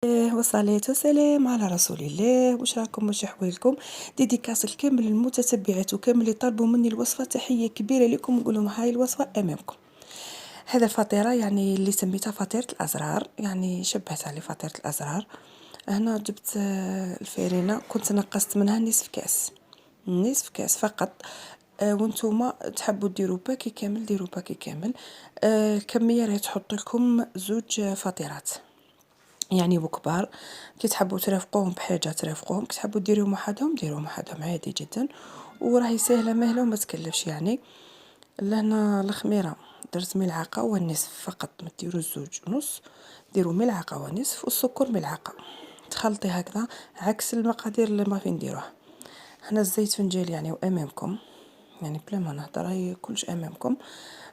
والصلاة والسلام على رسول الله. واش راكم، واش احوالكم؟ ديديكاس لكامل المتتبعات وكامل اللي طلبوا مني الوصفه. تحيه كبيره لكم، نقول لهم هاي الوصفه امامكم. هذا الفطيره يعني اللي سميتها فطيره الازرار، يعني شبهتها لفطيره الازرار. هنا جبت الفرينه، كنت نقصت منها نصف كاس فقط. وانتوما تحبوا ديروا باكي كامل ديروا باكي كامل. الكميه راهي تحط لكم زوج فطيرات يعني بكبار. كي تحبوا ترافقوهم بحاجه ترافقوهم، كي تحبوا ديروهم وحدهم ديروهم وحدهم عادي جدا. وراهي سهله مهله وما تكلفش يعني. لهنا الخميره درت ملعقه ونصف فقط، ما ديروا الزوج ونص، ديروا ملعقه ونصف. والسكر ملعقه، تخلطي هكذا عكس المقادير اللي ما فين نديروها. هنا الزيت فنجال يعني وامامكم، يعني بلا ما نهضر هي كلش امامكم.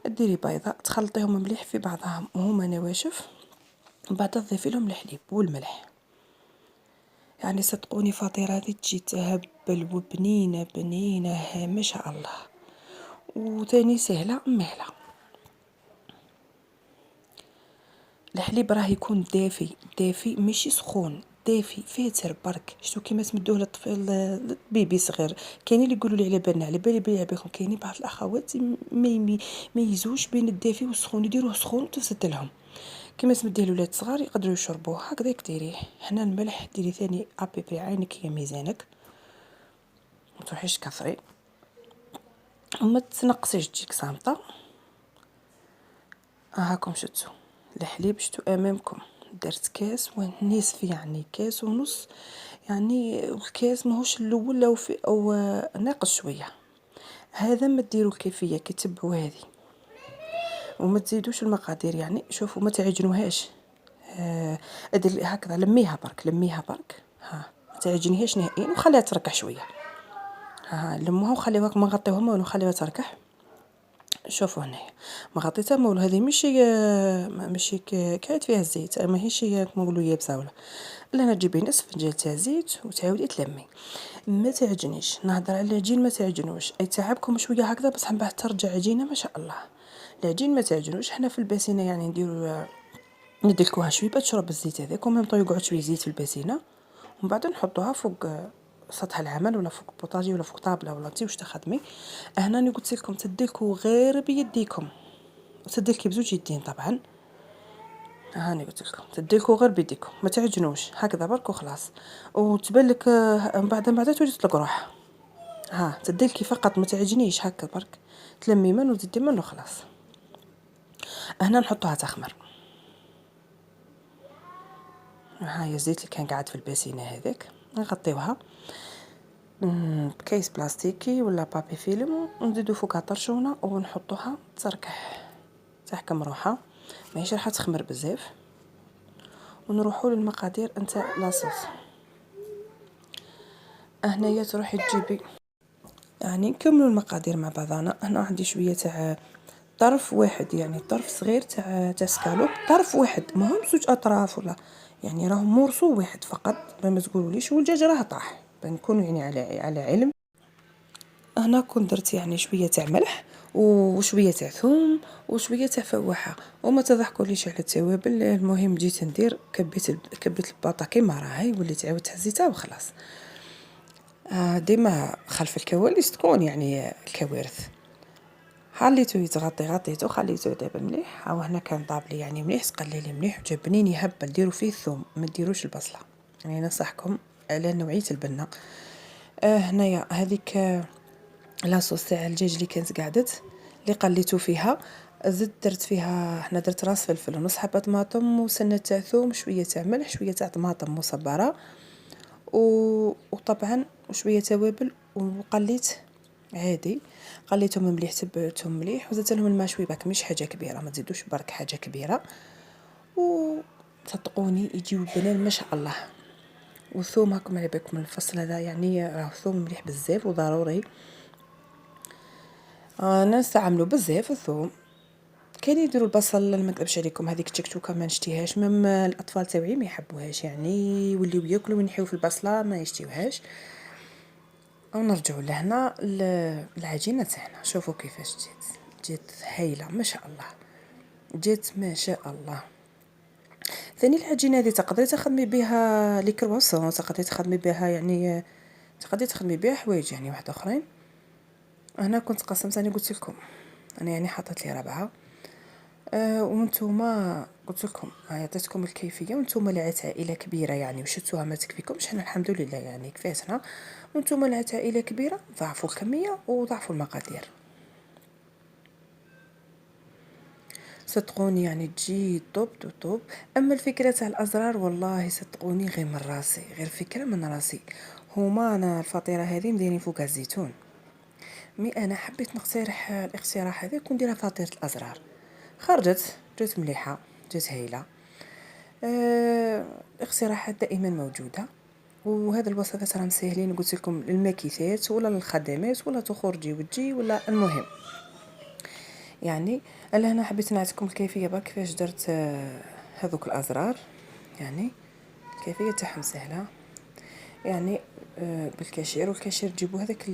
ديري بيضه تخلطيهم مليح في بعضهم وهما نواشف، من بعد تضيفي لهم الحليب والملح. يعني صدقوني فطيرة هذه تجي تهبل وبنينة بنينة ما شاء الله. وثاني سهلة مهلة. الحليب راه يكون دافي دافي ماشي سخون، دافي فاتر برك. شتو كيما تمدوه للطفل بيبي صغير. كاينين اللي يقولوا لي على بالنا على بالي بكم، كاينين بعض الاخوات ما يميزوش بين الدافي والسخون، يديروه سخون وتفسد لهم. كيما تمديه لولاد صغار يقدروا يشربوه هكذاك ديريه. هنا الملح ديري ثاني ابيبري عينك هي ميزانك، ما تروحيش كثري وما تنقصيش تجيك صامته. هاكم شتو الحليب شتو امامكم. درت كاس ونصف يعني كاس ونص، يعني الكاس ماهوش الاول او ناقص شويه. هذا ما ديروا الكيفيه كي تبعوا هذه، وما تزيدوش المقادير يعني. شوفوا ما تعجنوهاش. ادير هكذا لميها برك ها، ما تعجنيهاش نهائيا وخليها تركح شويه. ها لموها وخليوها، ما غطيوها ما خليوها تركح. شوفوا هنايا ما غطيتها مول، هذه ماشي كايت فيها الزيت، ماهيش كما نقولوا يابسه ولا لا. انا تجيبي نصف فنجان تاع زيت وتعاودي تلمي. ما تعجنيش، نهضر على العجين ما تعجنوش. اي تعبكم شويه هكذا بصح من بعد ترجع عجينه ما شاء الله. العجين ما تعجنوش. حنا في الباسينه يعني نديروا ندلكوها شويه تشرب الزيت هذاك، وميم طو يقعد شويه زيت في الباسينه، ومن بعد نحطوها فوق سطح العمل ولا فوق بوطاجي ولا فوق طابله ولا انت واش تخدمي. هنا قلت لكم تدلكوا غير بيديكم، تدلكي بزوج يدين طبعا. هاني قلت لكم تدلكوا غير بيديكم ما تعجنوش هكذا برك وخلاص. وتبان لك من بعد تولي تطلق روحها. ها تدلكي فقط ما تعجنيش هكا برك، تلمي من وتزيدي من وخلاص. هنا نحطوها تخمر. هاي الزيت اللي كان قاعد في الباسينه هذاك نغطيوها بكيس بلاستيكي ولا بابي فيلم، ونزيدو فوقها طرشونه ونحطوها تركح تحكم روحها، ماهيش راح تخمر بزاف. ونروحوا للمقادير نتاع لاصوص. هنايا تروحي تجيبي يعني نكملوا المقادير مع بعضنا. هنا عندي شويه تاع طرف واحد، يعني طرف صغير تاع سكالوب، طرف واحد ماهم زوج اطراف ولا، يعني راهم مورسو واحد فقط ما تقولوليش. والدجاج راه طاح بنكون يعني على علم. هنا كنت درت يعني شويه تاع ملح وشويه تاع ثوم وشويه تاع فواحه، وما تضحكوليش على التوابل. المهم جيت ندير كبيت الباطه كيما راهي، وليت عاودت هزيتها وخلاص. ديما خلف الكواليس تكون يعني الكوارث. خليته يتغطي غطيته خليته يطيب مليح. هاو هنا كان طاب لي يعني مليح، تقلي لي مليح وجا بنين يهبل. ديروا فيه الثوم ما ديروش البصله، يعني ننصحكم على نوعيه البنه. هنايا هذيك لاصوص تاع الدجاج اللي كانت قعدت اللي قليته فيها، زدت درت فيها، حنا درت راس فلفل ونص حبه طماطم وسنه تاع ثوم شويه تاع ملح شويه تاع طماطم مصبره وطبعا وشويه توابل. وقليت عادي، قليتهم مليح تبلتهم مليح وزدت لهم الماء شويه برك، مش حاجه كبيره ما تزيدوش برك حاجه كبيره. وصدقوني يجيو بنان ما شاء الله. والثوم هاكم على بالكم الفصل هذا يعني راه ثوم مليح بزاف وضروري. نستعملوا بزاف الثوم. كاين يديروا البصل، ما نكذبش عليكم هذيك التكتوكه ما نشتيهاش، مم الاطفال تاوعي ما يحبوهاش، يعني يوليو ياكلوا وينحيو في البصله ما يشتيوهاش. او نرجعوا لهنا العجينه تاعنا. شوفوا كيفاش جات هايله ما شاء الله، جات ما شاء الله. ثاني العجينه هذه تقدري تخدمي بها لي كرواسون، تقدري تخدمي بها يعني تقدري تخدمي بها حوايج يعني واحد اخرين. هنا كنت قسمت انا قلت لكم انا يعني حطيت لي 4 وانتوما قلت لكم عطيتكم الكيفيه، وانتوما لعات عائله كبيره يعني وشدتوها ما تكفيكمش، حنا الحمد لله يعني كفاتنا، وانتوما لعات عائله كبيره ضاعفوا الكميه وضاعفوا المقادير. صدقوني يعني تجي طوب طوب. اما الفكره تاع الازرار والله صدقوني غير من راسي، غير فكره من راسي. هما انا الفطيره هذه مديرين فوقها الزيتون، مي انا حبيت نقترح الاقتراح هذا ونديرها فطيره الازرار. خرجت جات مليحه، جات هايله. الاقتراحات دائما موجوده، وهذا الوصفات راهم ساهلين. قلت لكم للماكيثات ولا للخدمات ولا تخرجي وتجي ولا المهم يعني. انا هنا حبيت نعطيكم الكيفيه بقى كيفاش درت هذوك الازرار. يعني الكيفيه تاعهم سهله يعني بالكاشير، والكاشير تجيبوا هذاك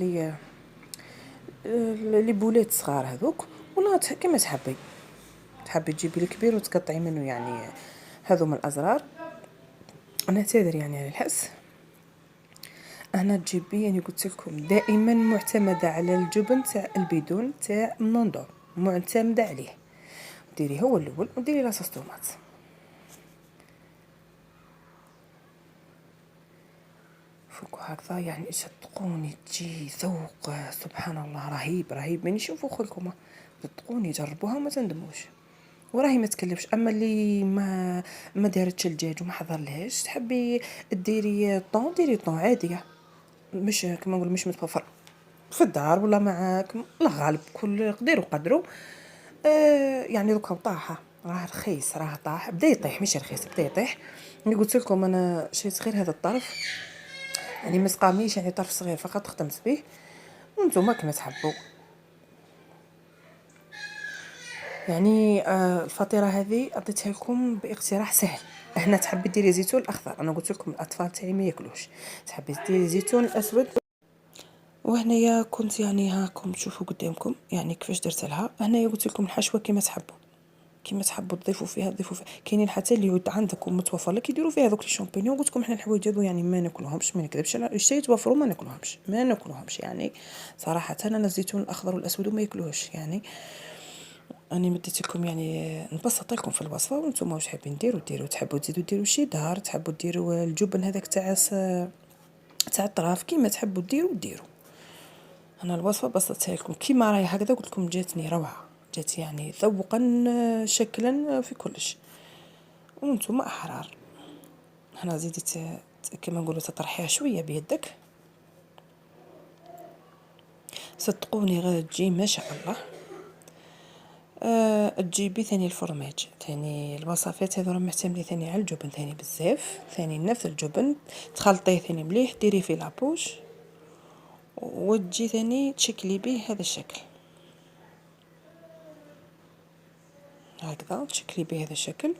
اللي بولات صغار هذوك، ولا كما تحبي تجيبي الكبير وتقطعي منه يعني هذو من الازرار. انا تادر يعني على الحس. هنا تجيبي يعني قلت لكم دائما معتمده على الجبن تاع البيدون تاع النوندور، معتمده عليه. ديري هو الاول وديري لاصوص طوماط. فوق هكذا يعني صدقوني تجي ذوق سبحان الله رهيب رهيب. من يشوفوا خلكم صدقوني جربوها وما تندموش، وراهي ما تكلفش. اما اللي ما دارتش الدجاج وما حضرلهاش تحبي ديري طون، ديري طون عاديه، مش كما نقول مش متوفر في الدار ولا معاك، الله غالب كل قدير وقدروا. يعني دوكا طاحه راه رخيص، راه طاح بدا يطيح ماشي رخيص بدا يطيح. اللي قلت لكم انا شريت غير هذا الطرف يعني ما سقامنيش، يعني طرف صغير فقط خدمت به، وانتم كما تحبوا يعني. الفطيره هذه عطيتها لكم باقتراح سهل. هنا تحبي ديري زيتون الاخضر، انا قلت لكم الاطفال تاعي ما ياكلوش، تحبي ديري زيتون الاسود. وهنايا كنت يعني هاكم تشوفوا قدامكم يعني كيفاش درت لها. هنايا قلت لكم الحشوه كما تحبوا، كيما تحبوا تضيفوا فيها ضيفوا فيها. كاينين حتى اللي يعود عندكم متوفر لك يديروا فيها دوك لي شامبينيون. قلت لكم حنا الحوايج هذو يعني ما ناكلوهمش، ما نكذبش، انا اشتريت توفروا ما ناكلوهمش يعني صراحه. انا الزيتون الاخضر والاسود ما ياكلوهش يعني. اني مديت لكم يعني نبسط لكم في الوصفه، وانتم واش حابين ديروا تحبوا تزيدوا ديروا شيدار، تحبوا ديروا الجبن هذاك تاع الطراف، كيما تحبوا ديروا. انا الوصفه بسطتها لكم كيما راهي هكذا. قلت لكم جاتني روعه، جات يعني ذوقا شكلا في كلش، وانتم احرار. هنا زيدت كما نقولوا تطرحيها شويه بيدك. صدقوني غير تجي ما شاء الله. تجيبي ثاني الفرماج، ثاني الوصفات هذو راهم معتمدين ثاني على الجبن ثاني بزاف، ثاني نفس الجبن تخلطيه ثاني مليح، ديري فيه لابوش وتجي ثاني تشكلي به هذا الشكل هكذا، تشكلي به هذا الشكل.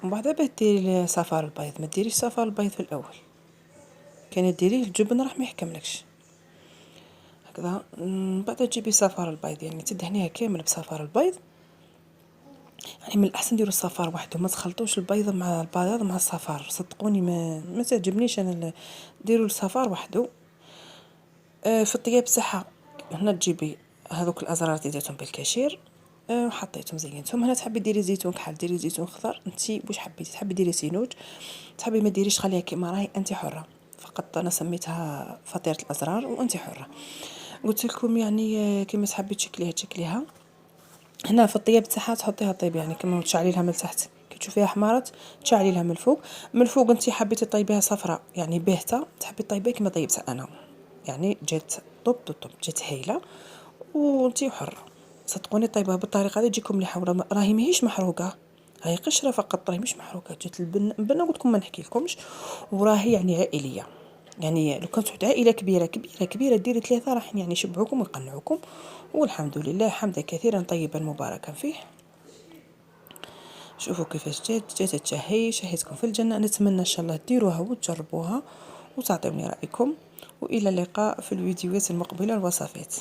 ومن بعد باه ديري صفار البيض، ما ديريش صفار البيض في الاول، كان ديريه الجبن راح ما يحكملكش هكذا. بعد تجيبي صفار البيض يعني تدهنيها كامل بصفار البيض. يعني من الاحسن ديروا الصفار وحده، ما تخلطوش البيض مع البياض مع الصفار، صدقوني ما تعجبنيش انا. ديروا الصفار وحده. في الطياب تاعها هنا تجيبي هذوك الازرار ديتهم بالكاشير وحطيتهم زينتهم. هنا تحبي ديري زيتون كحل، ديري زيتون خضر، انت واش حبيتي، تحبي ديري سينوج، تحبي ما ديريش خليها كيما راهي، انت حره. فقط انا سميتها فطيره الازرار وانت حره. قلت لكم يعني كيما تحبي تشكليها. هنا في الطياب تاعها تحطيها طيب يعني كما تشعلي لها من تحت، كي تشوفيها حمارت تشعلي لها من الفوق. من الفوق انت حبيتي طيبيها صفراء يعني باهته، تحبي طيبيها كما طيبتها انا يعني جات طب جات هايله وانتي حره. صدقوني طيبها بالطريقه هذه تجيكم مليحه، راهي ماهيش محروقه، راهي قشره فقط، راهي مش محروقه. جات البنه قلت لكم ما نحكي لكمش. وراهي يعني عائليه، يعني لو كانت عائله كبيره ديري 3 راح يعني يشبعوكم ويقنعوكم. والحمد لله حمدا كثيرا طيبا مباركا فيه. شوفوا كيفاش جات تشهي شهيتكم في الجنه. نتمنى ان شاء الله ديروها وتجربوها وتعطيوني رايكم، والى اللقاء في الفيديوهات المقبله الوصفات.